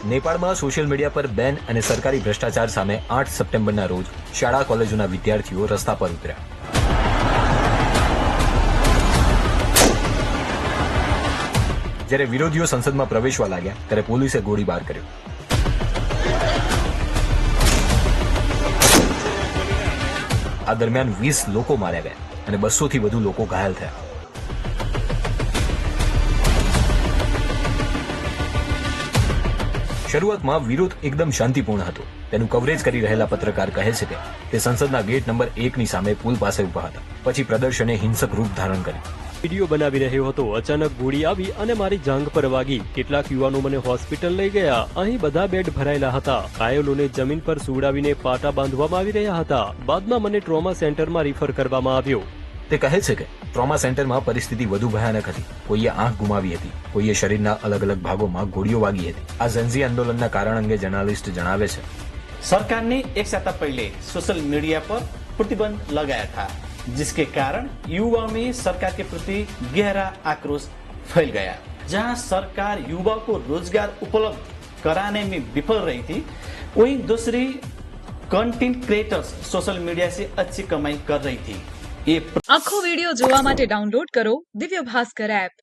નેપાળમાં social media પર બેન અને સરકારી ભ્રષ્ટાચાર સામે 8 સપ્ટેમ્બરના રોજ શાળા કોલેજોના વિદ્યાર્થીઓ રસ્તા પર ઉતર્યા. જ્યારે વિરોધીઓ સંસદમાં પ્રવેશવા લાગ્યા ત્યારે પોલીસે ગોળીબાર કર્યો. આ દરમિયાન 20 લોકો માર્યા ગયા અને 200 થી વધુ લોકો ઘાયલ થયા. શરૂઆતમાં વિરોધ એકદમ શાંતિપૂર્ણ હતો. તેનું કવરેજ કરી રહેલા પત્રકાર કહે છે કે તે સંસદના ગેટ નંબર 1 ની સામે પુલ પાસે ઉભા હતા. પછી પ્રદર્શને હિંસક રૂપ ધારણ કર્યું. વિડીયો બનાવી રહ્યો હતો. અચાનક ગોળી આવી અને મારી જાંઘ પર વાગી. કેટલાક યુવાનો મને હોસ્પિટલ લઈ ગયા. અહીં બધા બેડ ભરાયેલા હતા. ઘાયલોને જમીન પર સુવડાવીને પાટા બાંધવામાં આવી રહ્યા હતા. બાદમાં મને ટ્રોમા સેન્ટરમાં રિફર કરવામાં આવ્યો. તે કહે છે કે ટ્રોમા સેન્ટરમાં પરિસ્થિતિ વધુ ભયાનક હતી. કોઈએ આંખ ગુમાવી હતી, કોઈએ શરીરના અલગ અલગ ભાગોમાં ગોળીઓ વાગી હતી. આ ઝેન્ઝી આંદોલનના કારણ અંગે જર્નાલિસ્ટ જણાવે છે, सरकार ने एक सप्ताह पहले सोशल मीडिया पर प्रतिबंध लगाया था, जिसके कारण युवाओं में सरकार के प्रति गहरा आक्रोश फैल गया. जहां सरकार युवाओं को रोजगार उपलब्ध कराने में विफल रही थी, वहीं दूसरी कंटेंट क्रिएटर्स सोशल मीडिया से अच्छी कमाई कर रही थी. આખો વિડિયો જોવા માટે ડાઉનલોડ કરો દિવ્ય ભાસ્કર એપ.